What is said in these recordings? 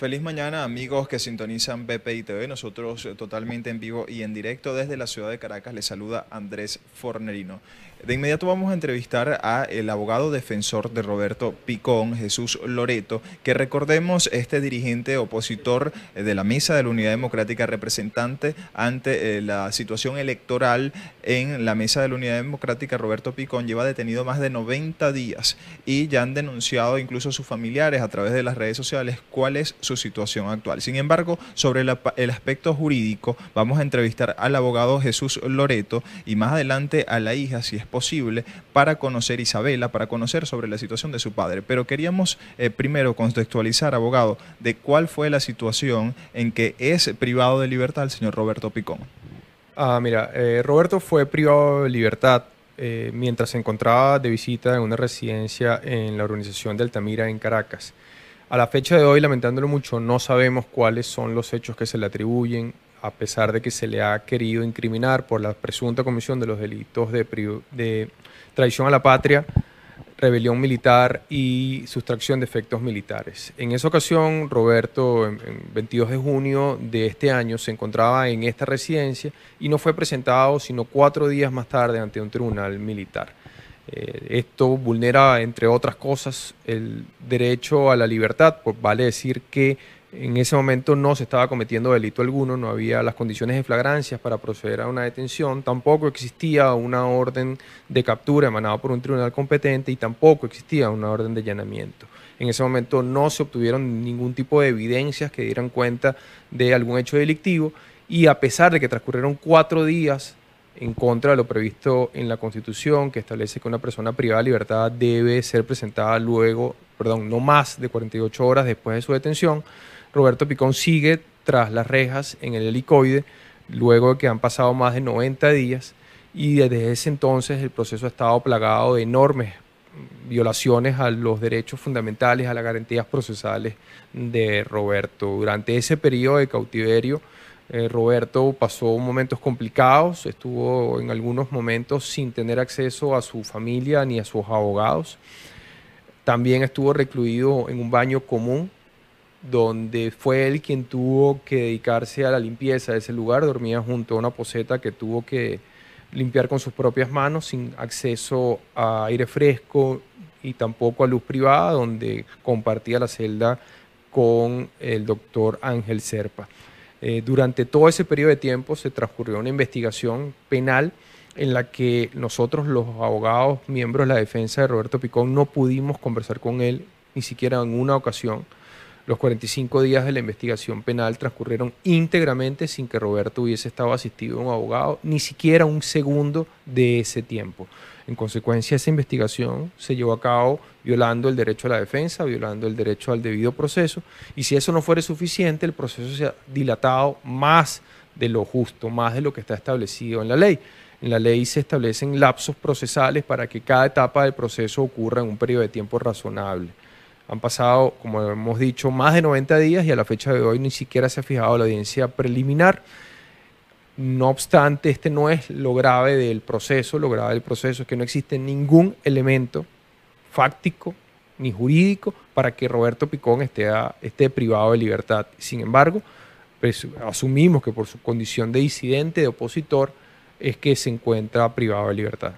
Feliz mañana, amigos que sintonizan BPI TV. Nosotros totalmente en vivo y en directo desde la ciudad de Caracas. Les saluda Andrés Fornerino. De inmediato vamos a entrevistar a el abogado defensor de Roberto Picón, Jesús Loreto, que recordemos este dirigente opositor de la Mesa de la Unidad Democrática, representante ante la situación electoral en la Mesa de la Unidad Democrática. Roberto Picón lleva detenido más de 90 días y ya han denunciado incluso sus familiares a través de las redes sociales cuál es su situación actual. Sin embargo, sobre el aspecto jurídico, vamos a entrevistar al abogado Jesús Loreto y más adelante a la hija, si es posible, para conocer Isabela, para conocer sobre la situación de su padre. Pero queríamos primero contextualizar, abogado, de cuál fue la situación en que es privado de libertad el señor Roberto Picón. Mira, Roberto fue privado de libertad mientras se encontraba de visita en una residencia en la urbanización de Altamira, en Caracas. A la fecha de hoy, lamentándolo mucho, no sabemos cuáles son los hechos que se le atribuyen, a pesar de que se le ha querido incriminar por la presunta comisión de los delitos de traición a la patria, rebelión militar y sustracción de efectos militares. En esa ocasión, Roberto, en 22 de junio de este año, se encontraba en esta residencia y no fue presentado sino 4 días más tarde ante un tribunal militar. Esto vulnera, entre otras cosas, el derecho a la libertad, pues vale decir que en ese momento no se estaba cometiendo delito alguno, no había las condiciones de flagrancia para proceder a una detención, tampoco existía una orden de captura emanada por un tribunal competente y tampoco existía una orden de allanamiento. En ese momento no se obtuvieron ningún tipo de evidencias que dieran cuenta de algún hecho delictivo y a pesar de que transcurrieron 4 días en contra de lo previsto en la Constitución, que establece que una persona privada de libertad debe ser presentada no más de 48 horas después de su detención, Roberto Picón sigue tras las rejas en el helicoide, luego de que han pasado más de 90 días y desde ese entonces el proceso ha estado plagado de enormes violaciones a los derechos fundamentales, a las garantías procesales de Roberto. Durante ese periodo de cautiverio, Roberto pasó momentos complicados, estuvo en algunos momentos sin tener acceso a su familia ni a sus abogados. También estuvo recluido en un baño común, donde fue él quien tuvo que dedicarse a la limpieza de ese lugar. Dormía junto a una poceta que tuvo que limpiar con sus propias manos, sin acceso a aire fresco y tampoco a luz privada, donde compartía la celda con el doctor Ángel Serpa. Durante todo ese periodo de tiempo se transcurrió una investigación penal en la que nosotros, los abogados, miembros de la defensa de Roberto Picón, no pudimos conversar con él ni siquiera en una ocasión. Los 45 días de la investigación penal transcurrieron íntegramente sin que Roberto hubiese estado asistido a un abogado, ni siquiera un segundo de ese tiempo. En consecuencia, esa investigación se llevó a cabo violando el derecho a la defensa, violando el derecho al debido proceso, y si eso no fuera suficiente, el proceso se ha dilatado más de lo justo, más de lo que está establecido en la ley. En la ley se establecen lapsos procesales para que cada etapa del proceso ocurra en un periodo de tiempo razonable. Han pasado, como hemos dicho, más de 90 días y a la fecha de hoy ni siquiera se ha fijado la audiencia preliminar. No obstante, este no es lo grave del proceso. Lo grave del proceso es que no existe ningún elemento fáctico ni jurídico para que Roberto Picón esté privado de libertad. Sin embargo, pues, asumimos que por su condición de disidente, de opositor, es que se encuentra privado de libertad.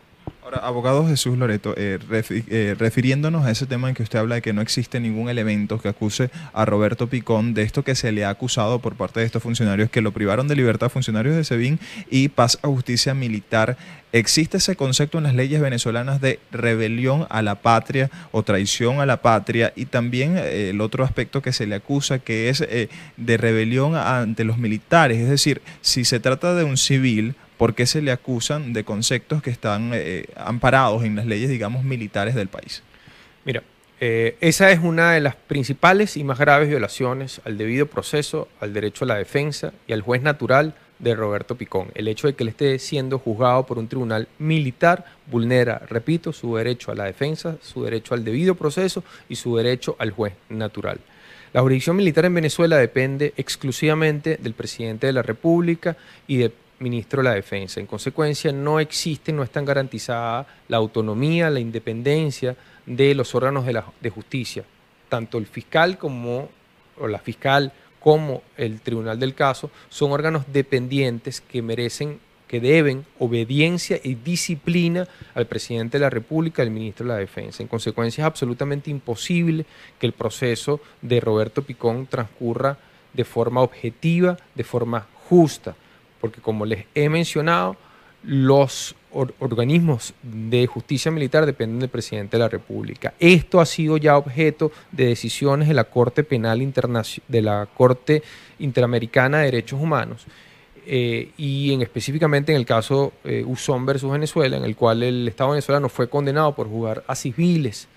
Ahora, abogado Jesús Loreto, refiriéndonos a ese tema en que usted habla de que no existe ningún elemento que acuse a Roberto Picón de esto que se le ha acusado por parte de estos funcionarios que lo privaron de libertad, funcionarios de SEBIN y Paz a Justicia Militar, ¿existe ese concepto en las leyes venezolanas de rebelión a la patria o traición a la patria? Y también el otro aspecto que se le acusa, que es de rebelión ante los militares, es decir, si se trata de un civil, ¿por qué se le acusan de conceptos que están amparados en las leyes, digamos, militares del país? Mira, esa es una de las principales y más graves violaciones al debido proceso, al derecho a la defensa y al juez natural de Roberto Picón. El hecho de que él esté siendo juzgado por un tribunal militar vulnera, repito, su derecho a la defensa, su derecho al debido proceso y su derecho al juez natural. La jurisdicción militar en Venezuela depende exclusivamente del presidente de la República y del ministro de la Defensa. En consecuencia, no están garantizadas la autonomía, la independencia de los órganos de justicia, tanto el fiscal como o la fiscal como el tribunal del caso son órganos dependientes que deben obediencia y disciplina al presidente de la República y al ministro de la Defensa. En consecuencia, es absolutamente imposible que el proceso de Roberto Picón transcurra de forma objetiva, de forma justa, porque como les he mencionado, los organismos de justicia militar dependen del presidente de la República. Esto ha sido ya objeto de decisiones de la Corte Penal de la Corte Interamericana de Derechos Humanos, y específicamente en el caso Uzón versus Venezuela, en el cual el Estado venezolano fue condenado por juzgar a civiles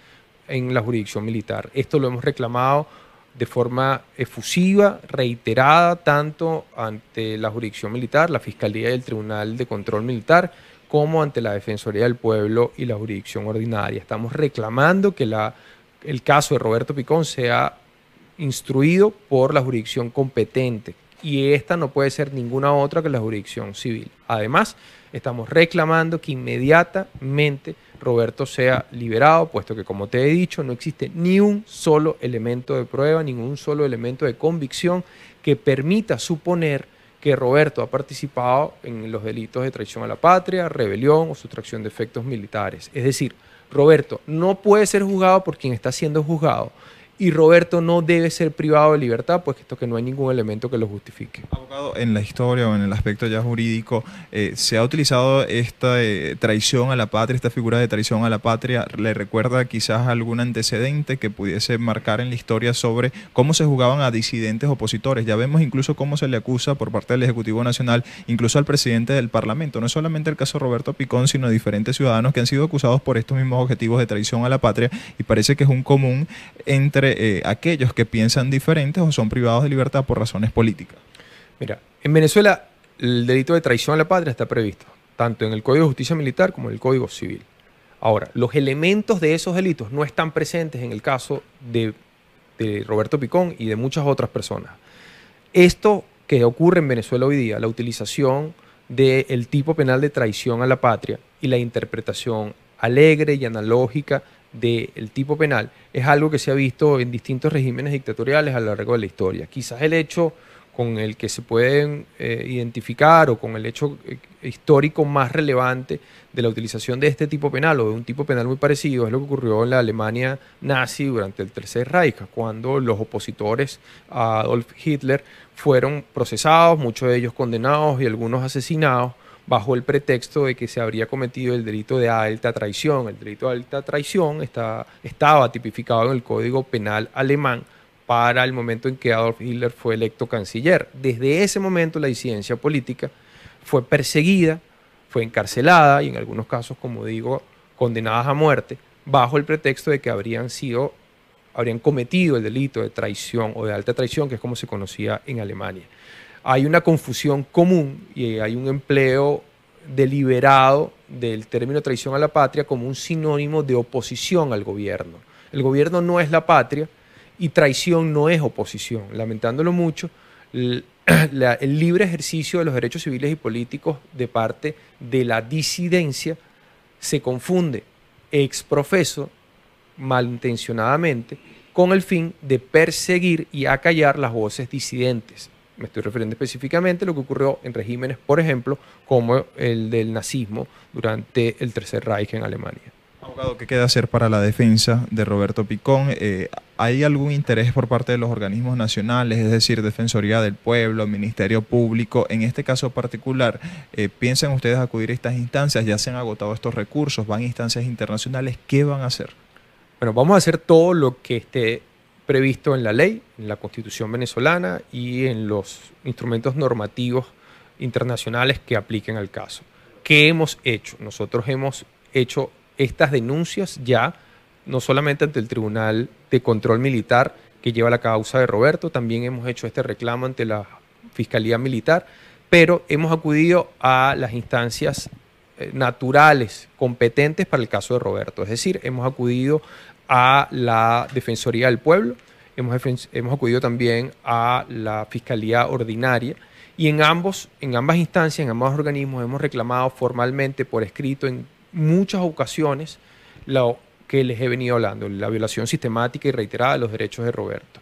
en la jurisdicción militar. Esto lo hemos reclamado de forma efusiva, reiterada, tanto ante la jurisdicción militar, la Fiscalía y el Tribunal de Control Militar, como ante la Defensoría del Pueblo y la jurisdicción ordinaria. Estamos reclamando que el caso de Roberto Picón sea instruido por la jurisdicción competente, y esta no puede ser ninguna otra que la jurisdicción civil. Además, estamos reclamando que inmediatamente Roberto sea liberado, puesto que, como te he dicho, no existe ni un solo elemento de prueba, ningún solo elemento de convicción que permita suponer que Roberto ha participado en los delitos de traición a la patria, rebelión o sustracción de efectos militares. Es decir, Roberto no puede ser juzgado por quien está siendo juzgado, y Roberto no debe ser privado de libertad, puesto que no hay ningún elemento que lo justifique. Abogado, en la historia o en el aspecto ya jurídico, ¿se ha utilizado esta traición a la patria, esta figura de traición a la patria? ¿Le recuerda quizás algún antecedente que pudiese marcar en la historia sobre cómo se juzgaban a disidentes opositores? Ya vemos incluso cómo se le acusa por parte del Ejecutivo Nacional, incluso al presidente del Parlamento. No es solamente el caso Roberto Picón, sino diferentes ciudadanos que han sido acusados por estos mismos objetivos de traición a la patria, y parece que es un común entre aquellos que piensan diferentes o son privados de libertad por razones políticas. Mira, en Venezuela el delito de traición a la patria está previsto tanto en el Código de Justicia Militar como en el Código Civil. Ahora, los elementos de esos delitos no están presentes en el caso de Roberto Picón y de muchas otras personas. Esto que ocurre en Venezuela hoy día, la utilización del tipo penal de traición a la patria y la interpretación alegre y analógica del tipo penal, es algo que se ha visto en distintos regímenes dictatoriales a lo largo de la historia. Quizás el hecho con el que se pueden identificar, o con el hecho histórico más relevante de la utilización de este tipo penal o de un tipo penal muy parecido, es lo que ocurrió en la Alemania nazi durante el Tercer Reich, cuando los opositores a Adolf Hitler fueron procesados, muchos de ellos condenados y algunos asesinados, bajo el pretexto de que se habría cometido el delito de alta traición. El delito de alta traición estaba tipificado en el Código Penal alemán para el momento en que Adolf Hitler fue electo canciller. Desde ese momento la disidencia política fue perseguida, fue encarcelada y en algunos casos, como digo, condenadas a muerte, bajo el pretexto de que habrían cometido el delito de traición o de alta traición, que es como se conocía en Alemania. Hay una confusión común y hay un empleo deliberado del término traición a la patria como un sinónimo de oposición al gobierno. El gobierno no es la patria y traición no es oposición. Lamentándolo mucho, el libre ejercicio de los derechos civiles y políticos de parte de la disidencia se confunde ex profeso, malintencionadamente, con el fin de perseguir y acallar las voces disidentes. Me estoy refiriendo específicamente a lo que ocurrió en regímenes, por ejemplo, como el del nazismo durante el Tercer Reich en Alemania. Abogado, ¿qué queda hacer para la defensa de Roberto Picón? ¿Hay algún interés por parte de los organismos nacionales, es decir, Defensoría del Pueblo, Ministerio Público? En este caso particular, ¿piensan ustedes acudir a estas instancias? ¿Ya se han agotado estos recursos? ¿Van a instancias internacionales? ¿Qué van a hacer? Bueno, vamos a hacer todo lo que esté previsto en la ley, en la Constitución venezolana y en los instrumentos normativos internacionales que apliquen al caso. ¿Qué hemos hecho? Nosotros hemos hecho estas denuncias ya, no solamente ante el Tribunal de Control Militar que lleva la causa de Roberto, también hemos hecho este reclamo ante la Fiscalía Militar, pero hemos acudido a las instancias naturales, competentes para el caso de Roberto. Es decir, hemos acudido a la Defensoría del Pueblo, hemos acudido también a la Fiscalía Ordinaria, y en ambas instancias, en ambos organismos, hemos reclamado formalmente por escrito en muchas ocasiones lo que les he venido hablando, la violación sistemática y reiterada de los derechos de Roberto.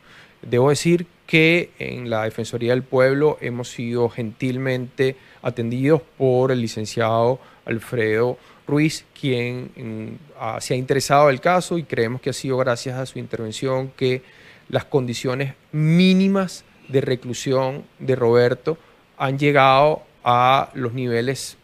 Debo decir que en la Defensoría del Pueblo hemos sido gentilmente atendidos por el licenciado Alfredo Ruiz, quien se ha interesado del caso, y creemos que ha sido gracias a su intervención que las condiciones mínimas de reclusión de Roberto han llegado a los niveles,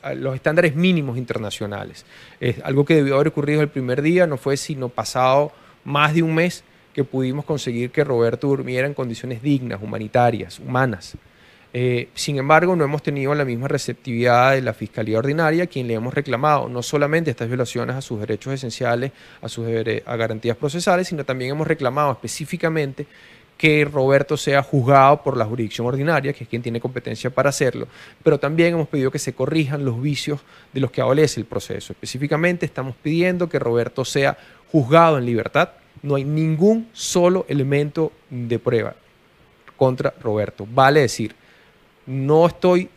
a los estándares mínimos internacionales. Es algo que debió haber ocurrido el primer día, no fue sino pasado más de un mes que pudimos conseguir que Roberto durmiera en condiciones dignas, humanitarias, humanas. Sin embargo, no hemos tenido la misma receptividad de la Fiscalía Ordinaria, a quien le hemos reclamado no solamente estas violaciones a sus derechos esenciales, a garantías procesales, sino también hemos reclamado específicamente que Roberto sea juzgado por la jurisdicción ordinaria, que es quien tiene competencia para hacerlo, pero también hemos pedido que se corrijan los vicios de los que adolece el proceso. Específicamente estamos pidiendo que Roberto sea juzgado en libertad. No hay ningún solo elemento de prueba contra Roberto. Vale decir, no estoy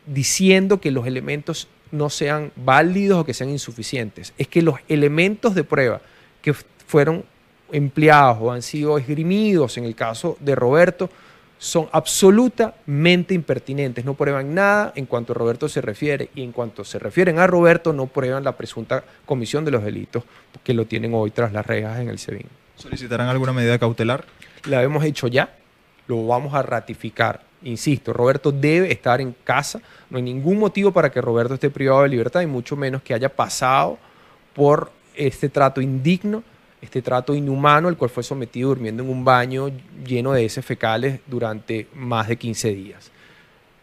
diciendo que los elementos no sean válidos o que sean insuficientes. Es que los elementos de prueba que fueron empleados o han sido esgrimidos en el caso de Roberto son absolutamente impertinentes. No prueban nada en cuanto a Roberto se refiere, y en cuanto se refieren a Roberto no prueban la presunta comisión de los delitos que lo tienen hoy tras las rejas en el SEBIN. ¿Solicitarán alguna medida cautelar? La hemos hecho ya, lo vamos a ratificar. Insisto, Roberto debe estar en casa. No hay ningún motivo para que Roberto esté privado de libertad, y mucho menos que haya pasado por este trato indigno, este trato inhumano, al cual fue sometido durmiendo en un baño lleno de heces fecales durante más de 15 días.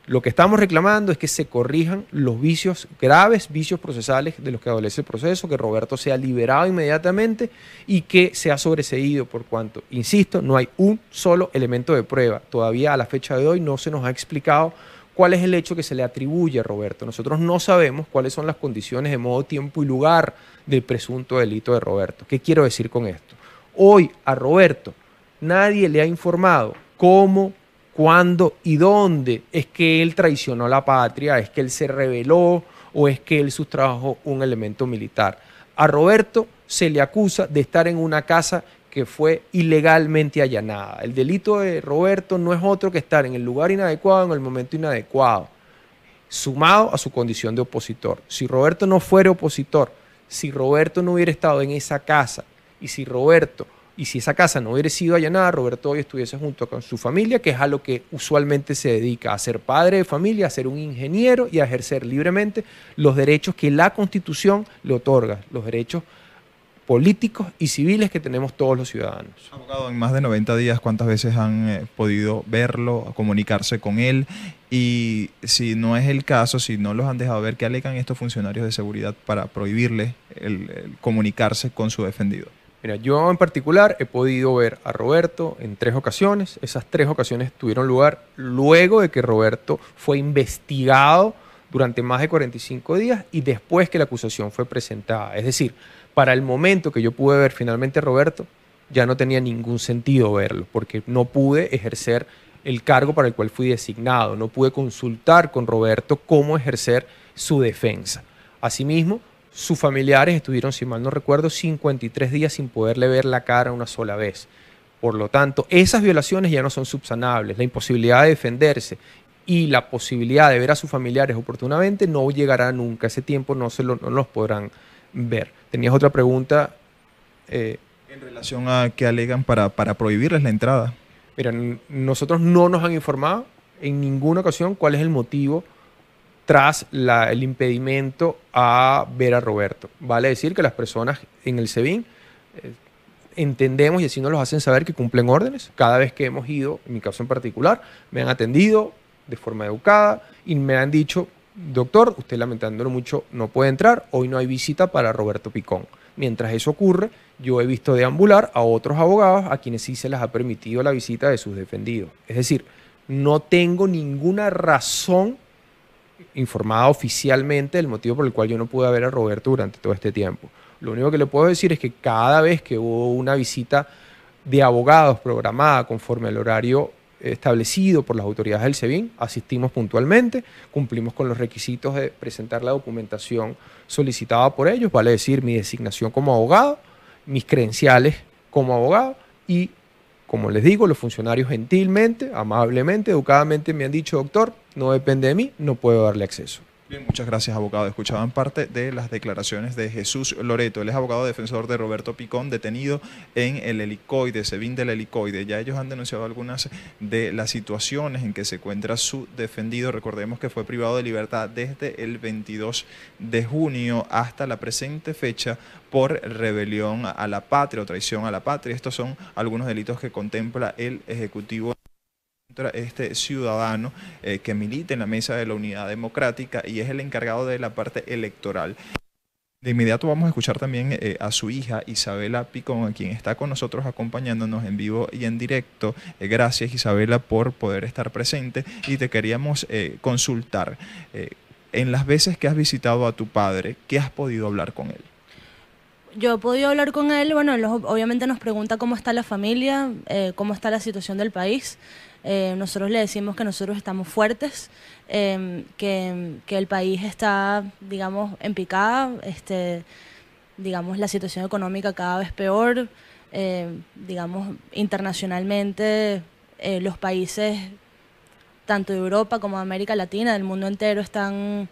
Lo que estamos reclamando es que se corrijan los vicios, graves vicios procesales de los que adolece el proceso, que Roberto sea liberado inmediatamente y que sea sobreseído, por cuanto, insisto, no hay un solo elemento de prueba. Todavía a la fecha de hoy no se nos ha explicado cuál es el hecho que se le atribuye a Roberto. Nosotros no sabemos cuáles son las condiciones de modo, tiempo y lugar del presunto delito de Roberto. ¿Qué quiero decir con esto? Hoy a Roberto nadie le ha informado cómo, cuándo y dónde es que él traicionó a la patria, es que él se rebeló o es que él sustrajo un elemento militar. A Roberto se le acusa de estar en una casa que fue ilegalmente allanada. El delito de Roberto no es otro que estar en el lugar inadecuado, en el momento inadecuado, sumado a su condición de opositor. Si Roberto no fuera opositor, si Roberto no hubiera estado en esa casa, y si esa casa no hubiera sido allanada, Roberto hoy estuviese junto con su familia, que es a lo que usualmente se dedica, a ser padre de familia, a ser un ingeniero y a ejercer libremente los derechos que la Constitución le otorga, los derechos políticos y civiles que tenemos todos los ciudadanos. Abogado, en más de 90 días, ¿cuántas veces han podido verlo, comunicarse con él? Y si no es el caso, si no los han dejado ver, ¿qué alegan estos funcionarios de seguridad para prohibirle el comunicarse con su defendido? Mira, yo en particular he podido ver a Roberto en 3 ocasiones. Esas 3 ocasiones tuvieron lugar luego de que Roberto fue investigado durante más de 45 días y después que la acusación fue presentada. Es decir, para el momento que yo pude ver finalmente a Roberto, ya no tenía ningún sentido verlo, porque no pude ejercer el cargo para el cual fui designado, no pude consultar con Roberto cómo ejercer su defensa. Asimismo, sus familiares estuvieron, si mal no recuerdo, 53 días sin poderle ver la cara una sola vez. Por lo tanto, esas violaciones ya no son subsanables. La imposibilidad de defenderse y la posibilidad de ver a sus familiares oportunamente no llegará nunca. Ese tiempo no los podrán ver. ¿Tenías otra pregunta? En relación a qué alegan para prohibirles la entrada. Mira, nosotros no nos han informado en ninguna ocasión cuál es el motivo tras el impedimento a ver a Roberto. Vale decir que las personas en el SEBIN entendemos, y así nos los hacen saber, que cumplen órdenes. Cada vez que hemos ido, en mi caso en particular, me han atendido de forma educada y me han dicho: doctor, usted lamentándolo mucho no puede entrar, hoy no hay visita para Roberto Picón. Mientras eso ocurre, yo he visto deambular a otros abogados a quienes sí se les ha permitido la visita de sus defendidos. Es decir, no tengo ninguna razón informada oficialmente del motivo por el cual yo no pude ver a Roberto durante todo este tiempo. Lo único que le puedo decir es que cada vez que hubo una visita de abogados programada conforme al horario establecido por las autoridades del SEBIN, asistimos puntualmente, cumplimos con los requisitos de presentar la documentación solicitada por ellos, vale decir mi designación como abogado, mis credenciales como abogado y como les digo, los funcionarios gentilmente, amablemente, educadamente me han dicho, doctor, no depende de mí, no puedo darle acceso. Bien, muchas gracias, abogado. Escuchaban parte de las declaraciones de Jesús Loreto. Él es abogado defensor de Roberto Picón, detenido en el helicoide, SEBIN del helicoide. Ya ellos han denunciado algunas de las situaciones en que se encuentra su defendido. Recordemos que fue privado de libertad desde el 22 de junio hasta la presente fecha por rebelión a la patria o traición a la patria. Estos son algunos delitos que contempla el Ejecutivo contra este ciudadano que milita en la mesa de la Unidad Democrática y es el encargado de la parte electoral. De inmediato vamos a escuchar también a su hija Isabela Picón, a quien está con nosotros acompañándonos en vivo y en directo. Gracias, Isabela, por poder estar presente y te queríamos consultar. En las veces que has visitado a tu padre, ¿qué has podido hablar con él? Yo he podido hablar con él, bueno, él obviamente nos pregunta cómo está la familia, cómo está la situación del país. Nosotros le decimos que nosotros estamos fuertes, que el país está, digamos, en picada, digamos, la situación económica cada vez peor, digamos, internacionalmente los países tanto de Europa como de América Latina, del mundo entero, están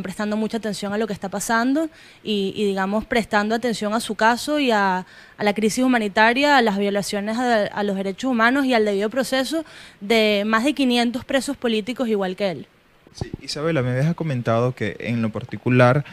prestando mucha atención a lo que está pasando y digamos, prestando atención a su caso y a la crisis humanitaria, a las violaciones a los derechos humanos y al debido proceso de más de 500 presos políticos igual que él. Sí, Isabela, me habías comentado que en lo particular,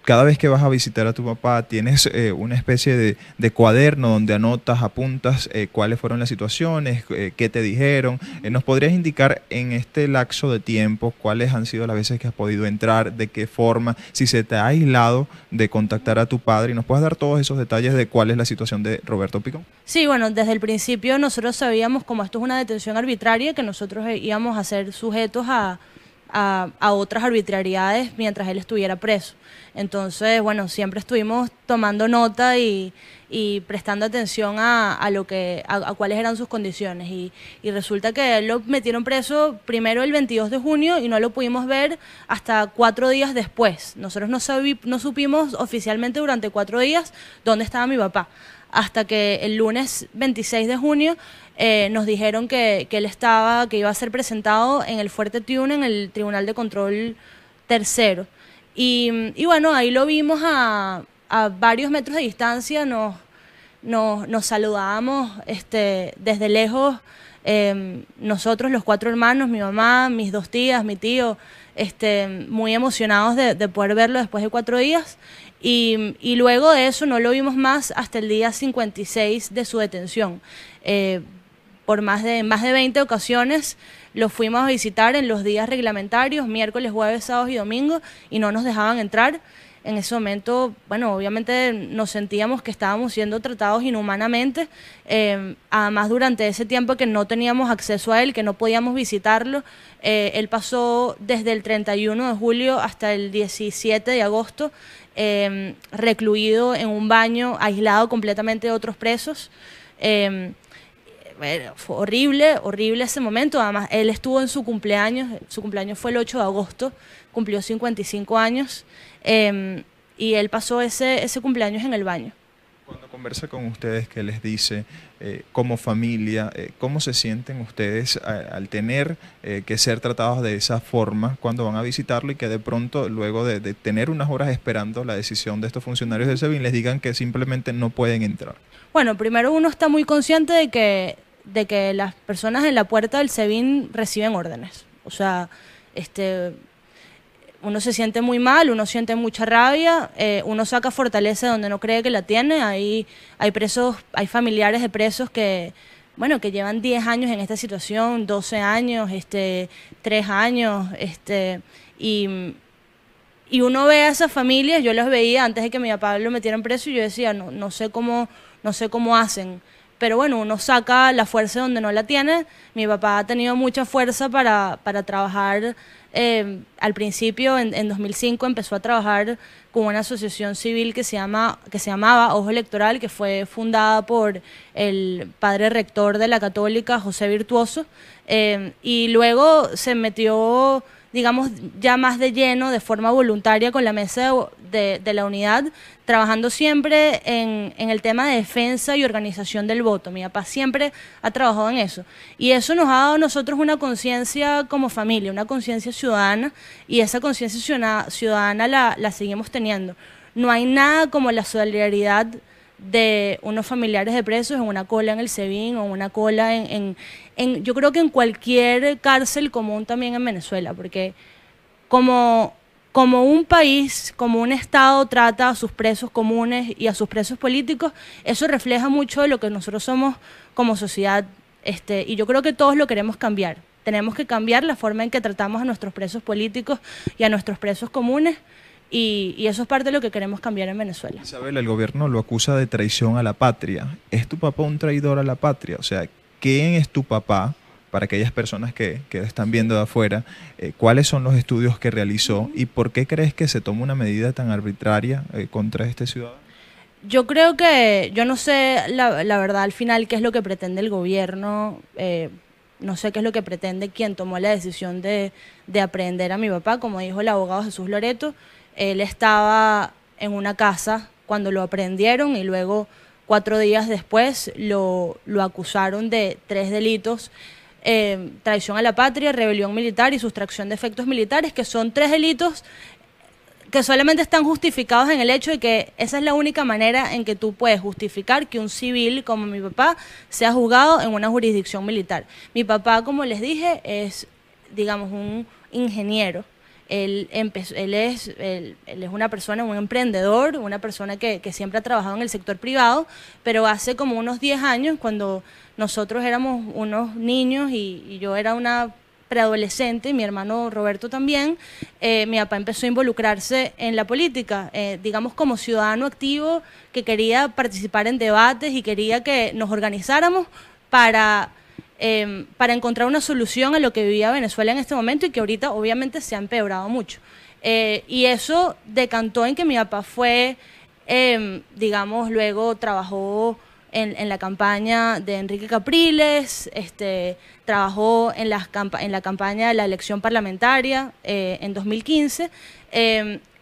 cada vez que vas a visitar a tu papá, tienes una especie de cuaderno donde anotas, apuntas cuáles fueron las situaciones, qué te dijeron. ¿Nos podrías indicar en este lapso de tiempo cuáles han sido las veces que has podido entrar, de qué forma, si se te ha aislado de contactar a tu padre? ¿Y nos puedes dar todos esos detalles de cuál es la situación de Roberto Picón? Sí, bueno, desde el principio nosotros sabíamos, como esto es una detención arbitraria, que nosotros íbamos a ser sujetos a otras arbitrariedades mientras él estuviera preso. Entonces, bueno, siempre estuvimos tomando nota y prestando atención a cuáles eran sus condiciones. Y resulta que él lo metieron preso primero el 22 de junio y no lo pudimos ver hasta 4 días después. Nosotros no supimos oficialmente durante 4 días dónde estaba mi papá, hasta que el lunes 26 de junio nos dijeron que él que iba a ser presentado en el Fuerte Tiuna, en el Tribunal de Control Tercero. Y bueno, ahí lo vimos a varios metros de distancia, nos saludábamos desde lejos, nosotros los 4 hermanos, mi mamá, mis 2 tías, mi tío, muy emocionados de poder verlo después de 4 días. Y luego de eso no lo vimos más hasta el día 56 de su detención. Por más de 20 ocasiones lo fuimos a visitar en los días reglamentarios, miércoles, jueves, sábados y domingos, y no nos dejaban entrar. En ese momento, bueno, obviamente nos sentíamos que estábamos siendo tratados inhumanamente, además durante ese tiempo que no teníamos acceso a él, que no podíamos visitarlo. Él pasó desde el 31 de julio hasta el 17 de agosto recluido en un baño, aislado completamente de otros presos. Bueno, fue horrible ese momento. Además, él estuvo en su cumpleaños fue el 8 de agosto, cumplió 55 años, y él pasó ese cumpleaños en el baño. Cuando conversa con ustedes, ¿qué les dice como familia? ¿Cómo se sienten ustedes al tener que ser tratados de esa forma cuando van a visitarlo y que de pronto, luego de tener unas horas esperando la decisión de estos funcionarios del SEBIN, les digan que simplemente no pueden entrar? Bueno, primero uno está muy consciente de que las personas en la puerta del SEBIN reciben órdenes. O sea, uno se siente muy mal, uno siente mucha rabia, uno saca fortaleza donde no cree que la tiene. Hay familiares de presos que llevan 10 años en esta situación, 12 años, 3 años, y uno ve a esas familias. Yo las veía antes de que mi papá lo metieran preso y yo decía, no sé cómo hacen. Pero bueno, uno saca la fuerza donde no la tiene. Mi papá ha tenido mucha fuerza para trabajar. Al principio, en 2005, empezó a trabajar con una asociación civil que se llamaba Ojo Electoral, que fue fundada por el padre rector de la Católica, José Virtuoso, y luego se metió, digamos, ya más de lleno, de forma voluntaria, con la mesa de la unidad, trabajando siempre en el tema de defensa y organización del voto. Mi papá siempre ha trabajado en eso. Y eso nos ha dado a nosotros una conciencia como familia, una conciencia ciudadana, y esa conciencia ciudadana la seguimos teniendo. No hay nada como la solidaridad de unos familiares de presos en una cola en el SEBIN o una cola yo creo que en cualquier cárcel común también en Venezuela, porque como un país, como un Estado trata a sus presos comunes y a sus presos políticos, eso refleja mucho de lo que nosotros somos como sociedad, y yo creo que todos lo queremos cambiar. Tenemos que cambiar la forma en que tratamos a nuestros presos políticos y a nuestros presos comunes, y eso es parte de lo que queremos cambiar en Venezuela. Isabel, el gobierno lo acusa de traición a la patria. ¿Es tu papá un traidor a la patria? O sea, ¿quién es tu papá? Para aquellas personas que están viendo de afuera, ¿cuáles son los estudios que realizó y por qué crees que se toma una medida tan arbitraria contra este ciudadano? Yo creo que, yo no sé la verdad al final qué es lo que pretende el gobierno, no sé qué es lo que pretende quien tomó la decisión de aprehender a mi papá. Como dijo el abogado Jesús Loreto, él estaba en una casa cuando lo aprehendieron y luego 4 días después lo acusaron de 3 delitos: traición a la patria, rebelión militar y sustracción de efectos militares, que son 3 delitos que solamente están justificados en el hecho de que esa es la única manera en que tú puedes justificar que un civil como mi papá sea juzgado en una jurisdicción militar. Mi papá, como les dije, es, digamos, un ingeniero. Él es una persona, un emprendedor, una persona que siempre ha trabajado en el sector privado, pero hace como unos 10 años, cuando nosotros éramos unos niños y yo era una preadolescente, mi hermano Roberto también, mi papá empezó a involucrarse en la política, digamos como ciudadano activo que quería participar en debates y quería que nos organizáramos para encontrar una solución a lo que vivía Venezuela en este momento y que ahorita obviamente se ha empeorado mucho. Y eso decantó en que mi papá fue, digamos, luego trabajó en la campaña de Enrique Capriles, trabajó en la campaña de la elección parlamentaria en 2015,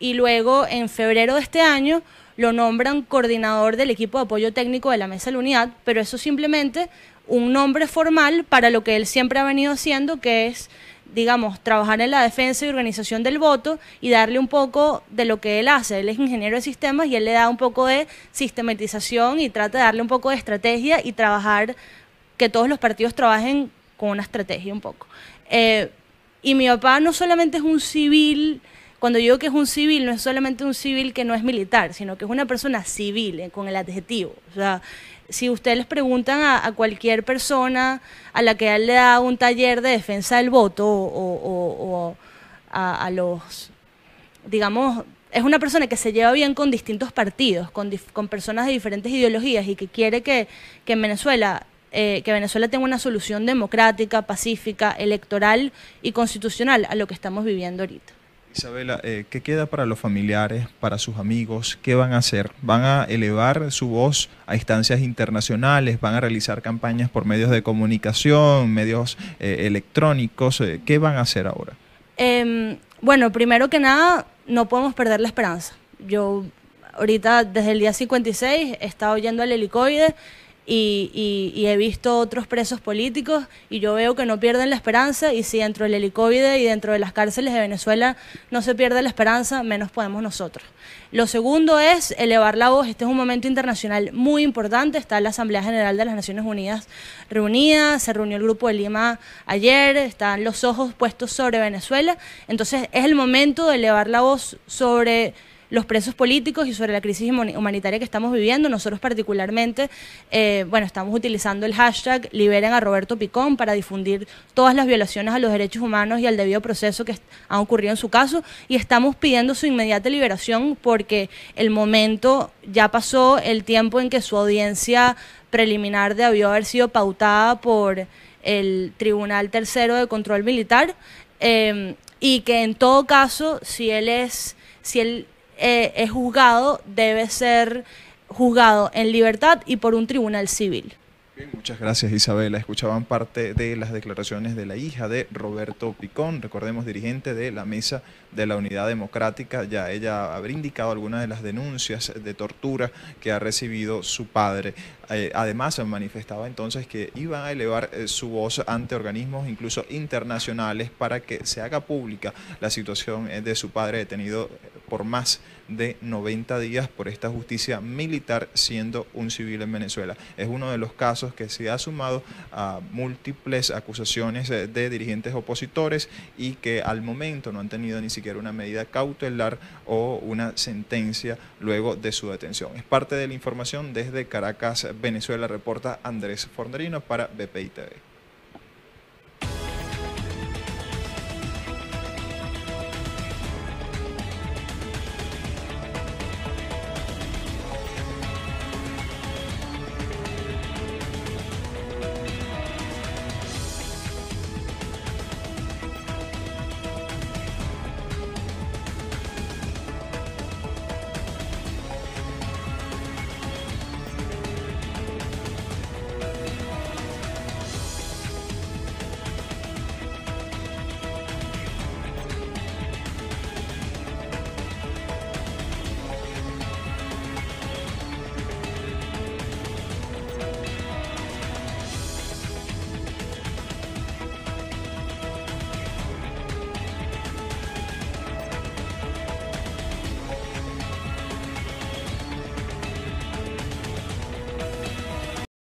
y luego en febrero de este año lo nombran coordinador del equipo de apoyo técnico de la Mesa de la Unidad, pero eso simplemente un nombre formal para lo que él siempre ha venido haciendo, que es, digamos, trabajar en la defensa y organización del voto y darle un poco de lo que él hace. Él es ingeniero de sistemas y él le da un poco de sistematización y trata de darle un poco de estrategia y trabajar, que todos los partidos trabajen con una estrategia un poco. Y mi papá no solamente es un civil. Cuando yo digo que es un civil, no es solamente un civil que no es militar, sino que es una persona civil, con el adjetivo. O sea, si ustedes les preguntan a cualquier persona a la que él le da un taller de defensa del voto o a los, digamos, es una persona que se lleva bien con distintos partidos, con personas de diferentes ideologías y que quiere que en Venezuela, que Venezuela tenga una solución democrática, pacífica, electoral y constitucional a lo que estamos viviendo ahorita. Isabela, ¿qué queda para los familiares, para sus amigos? ¿Qué van a hacer? ¿Van a elevar su voz a instancias internacionales? ¿Van a realizar campañas por medios de comunicación, medios electrónicos? ¿Qué van a hacer ahora? Bueno, primero que nada, no podemos perder la esperanza. Yo ahorita, desde el día 56, he estado yendo al helicoide y he visto otros presos políticos y yo veo que no pierden la esperanza, y si dentro del helicoide y dentro de las cárceles de Venezuela no se pierde la esperanza, menos podemos nosotros. Lo segundo es elevar la voz. Este es un momento internacional muy importante. Está la Asamblea General de las Naciones Unidas reunida, se reunió el Grupo de Lima ayer, están los ojos puestos sobre Venezuela. Entonces es el momento de elevar la voz sobre los presos políticos y sobre la crisis humanitaria que estamos viviendo. Nosotros particularmente, estamos utilizando el hashtag Liberen a Roberto Picón para difundir todas las violaciones a los derechos humanos y al debido proceso que han ocurrido en su caso, y estamos pidiendo su inmediata liberación porque el momento ya pasó, el tiempo en que su audiencia preliminar debió haber sido pautada por el Tribunal Tercero de Control Militar, y que en todo caso, si él es juzgado, debe ser juzgado en libertad y por un tribunal civil. Bien, muchas gracias, Isabela. Escuchaban parte de las declaraciones de la hija de Roberto Picón, recordemos, dirigente de la Mesa de la Unidad Democrática. Ya ella habría indicado algunas de las denuncias de tortura que ha recibido su padre. Además, manifestaba entonces que iba a elevar su voz ante organismos incluso internacionales para que se haga pública la situación de su padre detenido por más de 90 días por esta justicia militar, siendo un civil en Venezuela. Es uno de los casos que se ha sumado a múltiples acusaciones de dirigentes opositores y que al momento no han tenido ni siquiera una medida cautelar o una sentencia luego de su detención. Es parte de la información desde Caracas, Venezuela, reporta Andrés Fornerino para BPI TV.